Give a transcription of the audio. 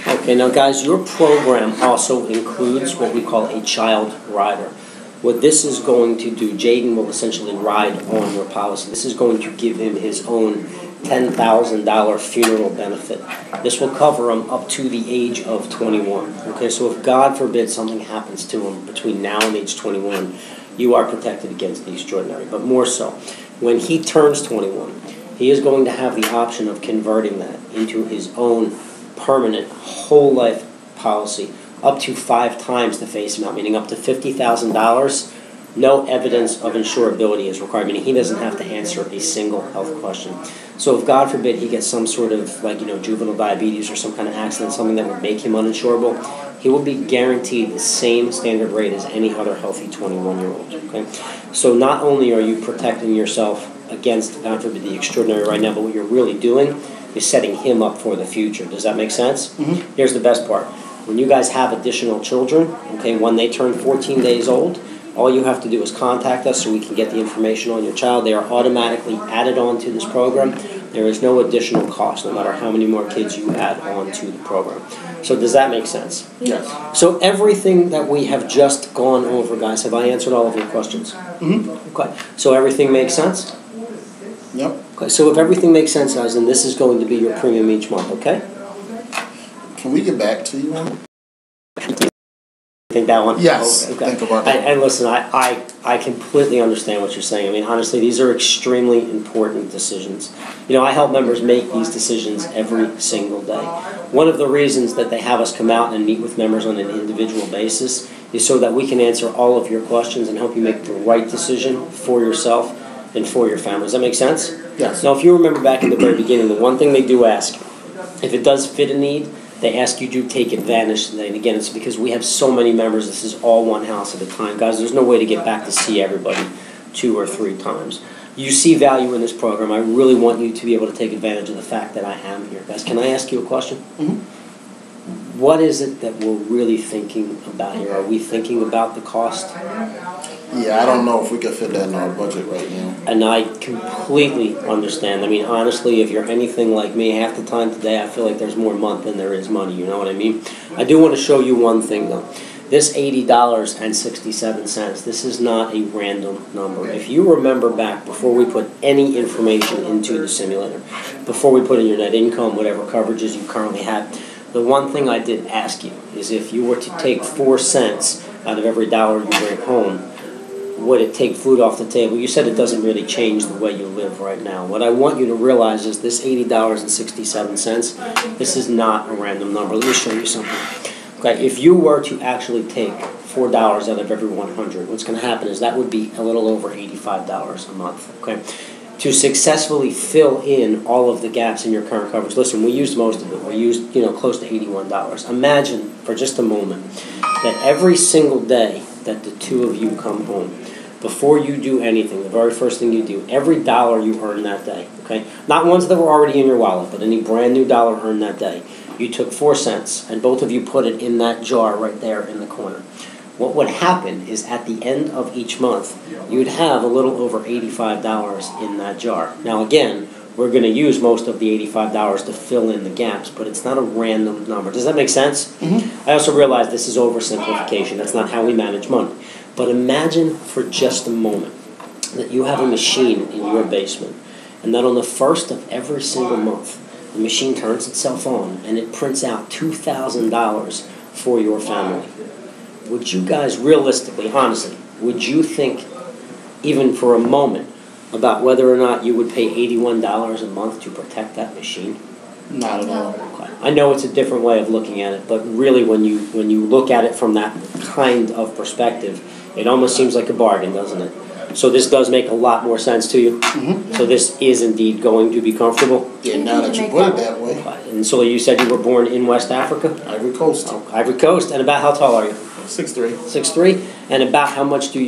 Okay, now guys, your program also includes what we call a child rider. What this is going to do, Jaden will essentially ride on your policy. This is going to give him his own $10,000 funeral benefit. This will cover him up to the age of 21. Okay, so if God forbid something happens to him between now and age 21, you are protected against the extraordinary. But more so, when he turns 21, he is going to have the option of converting that into his own permanent whole life policy, up to 5 times the face amount, meaning up to $50,000. No evidence of insurability is required, meaning he doesn't have to answer a single health question. So if God forbid he gets some sort of juvenile diabetes or some kind of accident, something that would make him uninsurable, he will be guaranteed the same standard rate as any other healthy 21-year-old. Okay? So not only are you protecting yourself against, God forbid, the extraordinary right now, but what you're really doing is setting him up for the future. Does that make sense? Mm-hmm. Here's the best part. When you guys have additional children, okay, when they turn 14 days old, all you have to do is contact us so we can get the information on your child. They are automatically added on to this program. There is no additional cost, no matter how many more kids you add on to the program. So does that make sense? Yes. So everything that we have just gone over, guys, have I answered all of your questions? Mm-hmm. Okay. So everything makes sense? Yep. Okay. So if everything makes sense, guys, then this is going to be your premium each month, okay? Can we get back to you on it? Think that one? Yes. Okay. Think about that. And listen, I completely understand what you're saying. I mean, honestly, these are extremely important decisions. You know, I help members make these decisions every single day. One of the reasons that they have us come out and meet with members on an individual basis is so that we can answer all of your questions and help you make the right decision for yourself and for your family. Does that make sense? Yes. Now, if you remember back in the very beginning, the one thing they do ask, if it does fit a need, they ask you to take advantage. And again, it's because we have so many members. This is all one house at a time. Guys, there's no way to get back to see everybody 2 or 3 times. You see value in this program. I really want you to be able to take advantage of the fact that I am here. Guys, can I ask you a question? Mm-hmm. What is it that we're really thinking about here? Are we thinking about the cost? Yeah, I don't know if we can fit that in our budget right now. And I completely understand. I mean, honestly, if you're anything like me, half the time today I feel like there's more month than there is money, you know what I mean? I do want to show you one thing, though. This $80.67, this is not a random number. If you remember back before we put any information into the simulator, before we put in your net income, whatever coverages you currently have, the one thing I did ask you is if you were to take 4 cents out of every dollar you bring home, would it take food off the table? You said it doesn't really change the way you live right now. What I want you to realize is this $80.67, this is not a random number. Let me show you something. Okay, if you were to actually take $4 out of every 100, what's going to happen is that would be a little over $85 a month. Okay, to successfully fill in all of the gaps in your current coverage. Listen, we used most of it. We used close to $81. Imagine for just a moment that every single day that the 2 of you come home, before you do anything, the very first thing you do, every dollar you earn that day, okay? Not ones that were already in your wallet, but any brand new dollar earned that day. You took 4 cents, and both of you put it in that jar right there in the corner. What would happen is at the end of each month, you would have a little over $85 in that jar. Now again, we're going to use most of the $85 to fill in the gaps, but it's not a random number. Does that make sense? Mm-hmm. I also realize this is oversimplification. That's not how we manage money. But imagine for just a moment that you have a machine in your basement, and that on the first of every single month, the machine turns itself on, and it prints out $2,000 for your family. Would you guys, realistically, honestly, would you think, even for a moment, about whether or not you would pay $81 a month to protect that machine? Not at all. Okay. I know it's a different way of looking at it, but really when you look at it from that kind of perspective, it almost seems like a bargain, doesn't it? So this does make a lot more sense to you? Mm-hmm. So this is indeed going to be comfortable? Yeah, now that you put it that way. Okay. And so you said you were born in West Africa? Ivory Coast. Oh, Ivory Coast. And about how tall are you? 6'3". 6'3"? And about how much do you